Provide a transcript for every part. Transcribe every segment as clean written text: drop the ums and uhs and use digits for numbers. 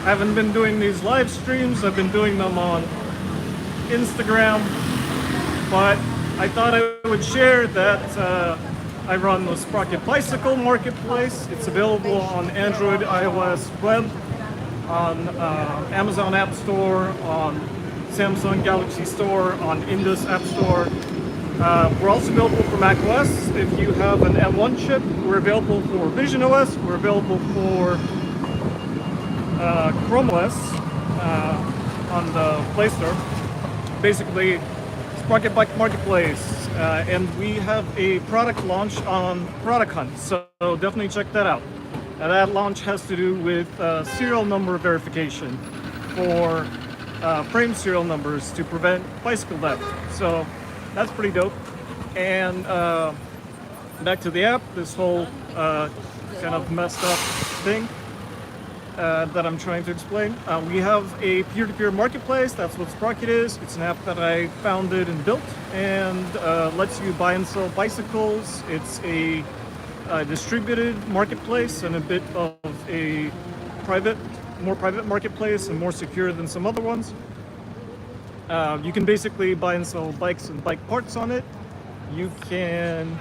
haven't been doing these live streams. I've been doing them on Instagram, but I thought I would share that I run the Sprocket Bicycle Marketplace. It's available on Android, iOS, web, on Amazon App Store, on Samsung Galaxy Store, on Indus App Store. We're also available for Mac OS. If you have an M1 chip, we're available for Vision OS. We're available for Chrome OS on the Play Store. Basically, Sprocket Bike Marketplace, and we have a product launch on Product Hunt, so definitely check that out. That launch has to do with serial number verification for frame serial numbers to prevent bicycle theft. So that's pretty dope. And back to the app, this whole kind of messed up thing that I'm trying to explain. We have a peer-to-peer marketplace. That's what Sprocket is. It's an app that I founded and built, and lets you buy and sell bicycles. It's a distributed marketplace and a bit of a more private marketplace and more secure than some other ones. You can basically buy and sell bikes and bike parts on it. You can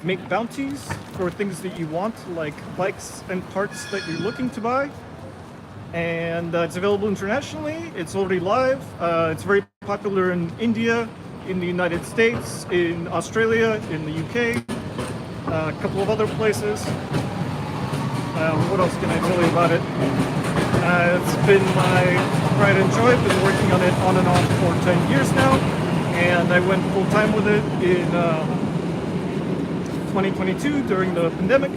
make bounties for things that you want, like bikes and parts that you're looking to buy. And it's available internationally. It's already live. It's very popular in India, in the United States, in Australia, in the UK, a couple of other places. What else can I tell you about it? It's been my pride and joy. I've been working on it on and off for 10 years now, and I went full time with it in 2022 during the pandemic,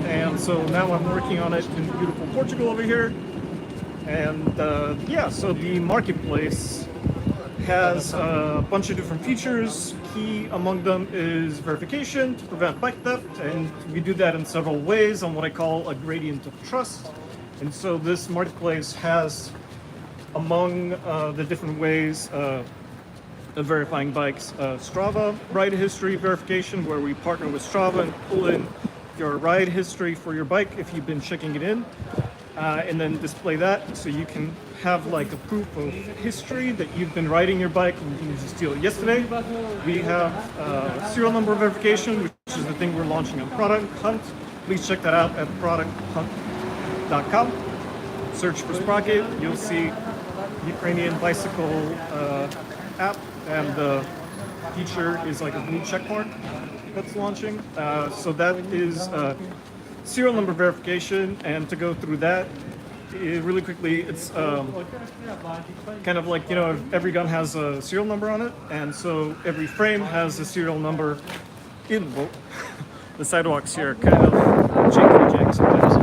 and so now I'm working on it in beautiful Portugal over here. And yeah, so the marketplace has a bunch of different features. Key among them is verification to prevent bike theft, and we do that in several ways on what I call a gradient of trust. And so this marketplace has, among the different ways of verifying bikes, Strava ride history verification, where we partner with Strava and pull in your ride history for your bike if you've been checking it in, and then display that so you can have like a proof of history that you've been riding your bike and you didn't just steal it yesterday. We have serial number verification, which is the thing we're launching on Product Hunt. Please check that out at producthunt.com. Search for Sprocket. You'll see Ukrainian bicycle app, and the feature is like a blue check mark that's launching. So that is serial number verification, and to go through that really quickly, it's kind of like, you know, every gun has a serial number on it, and so every frame has a serial number in. Well, the sidewalks here are kind of janky sometimes.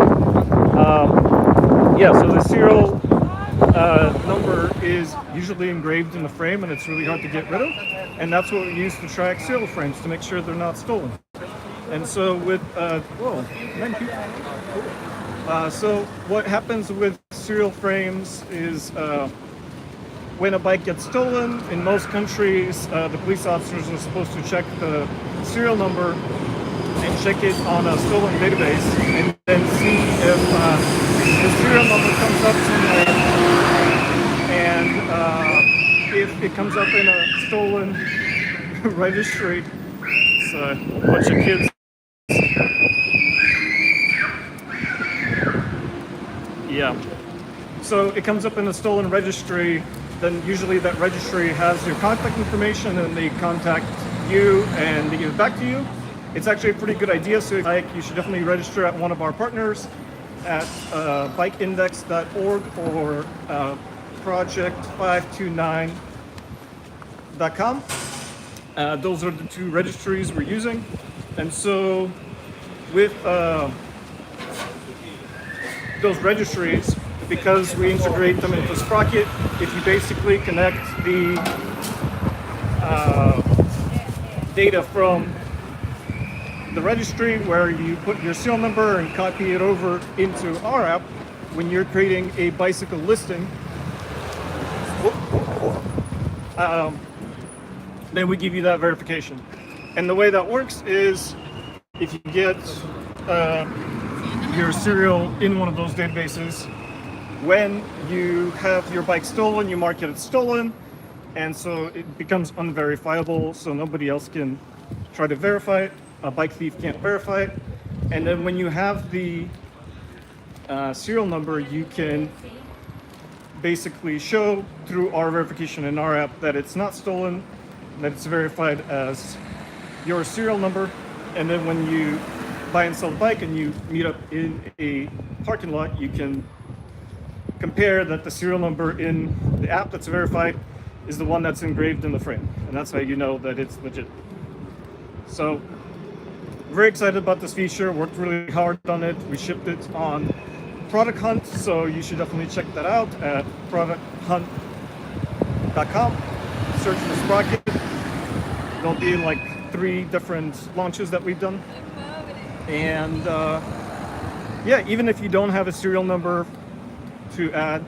Yeah, so the serial number is usually engraved in the frame, and it's really hard to get rid of, and that's what we use to track serial frames to make sure they're not stolen. And so with so what happens with serial frames is when a bike gets stolen, in most countries, the police officers are supposed to check the serial number and check it on a stolen database, and then see if the serial number comes up somewhere, and if it comes up in a stolen registry. It's a bunch of kids. Yeah. So it comes up in a stolen registry, then usually that registry has your contact information, and they contact you and they give it back to you. It's actually a pretty good idea, so you should definitely register at one of our partners at bikeindex.org or project529.com. Those are the two registries we're using. And so with those registries, because we integrate them into Sprocket, if you basically connect the data from the registry where you put your serial number and copy it over into our app, when you're creating a bicycle listing, then we give you that verification. And the way that works is if you get your serial in one of those databases, when you have your bike stolen, you mark it as stolen, and so it becomes unverifiable, so nobody else can try to verify it. A bike thief can't verify it. And then when you have the serial number, you can basically show through our verification in our app that it's not stolen, that it's verified as your serial number. And then when you buy and sell a bike and you meet up in a parking lot, you can compare that the serial number in the app that's verified is the one that's engraved in the frame. And that's how you know that it's legit. So, very excited about this feature, worked really hard on it. We shipped it on Product Hunt, so you should definitely check that out at producthunt.com. Search for Sprocket. There'll be like 3 different launches that we've done. And yeah, even if you don't have a serial number to add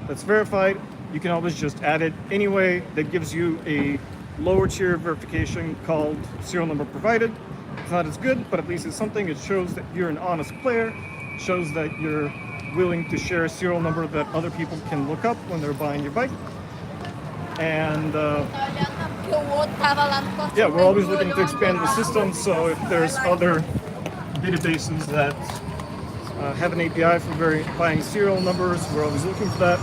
that's verified, you can always just add it anyway. That gives you a lower tier verification called serial number provided. It's not as good, but at least it's something. It shows that you're an honest player, shows that you're willing to share a serial number that other people can look up when they're buying your bike. And yeah, we're always looking to expand the system, so if there's other databases that have an API for buying serial numbers, we're always looking for that.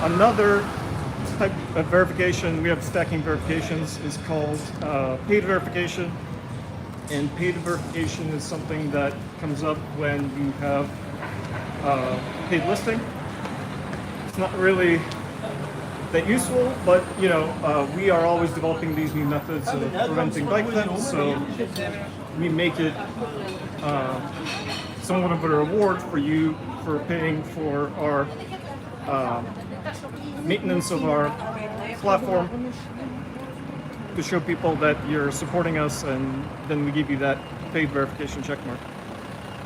Another type of verification, we have stacking verifications, is called paid verification. And paid verification is something that comes up when you have paid listing. It's not really that useful, but you know, we are always developing these new methods of preventing bike theft, so we make it somewhat of a reward for you for paying for our maintenance of our platform, to show people that you're supporting us, and then we give you that paid verification checkmark.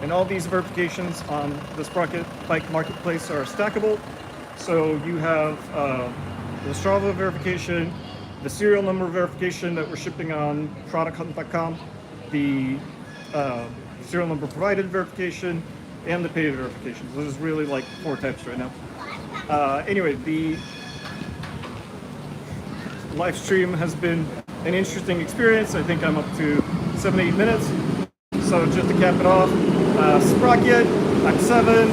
And all these verifications on the Sprocket Bike Marketplace are stackable. So you have the Strava verification, the serial number verification that we're shipping on producthunt.com, the serial number provided verification, and the paid verification. So there's really like 4 types right now. Anyway, the live stream has been an interesting experience. I think I'm up to 7-8 minutes. So just to cap it off, Sprocket, I'm 7.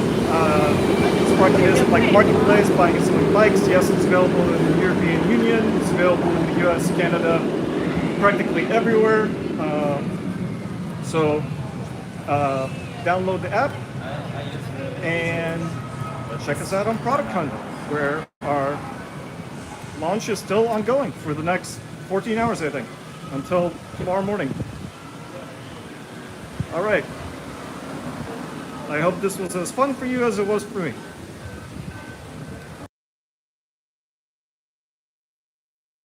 Sprocket is like marketplace, buying and selling bikes. Yes, it's available in the European Union. It's available in the US, Canada, practically everywhere. So download the app and check us out on Product Hunt, where our launch is still ongoing for the next 14 hours, I think, until tomorrow morning. All right. I hope this was as fun for you as it was for me.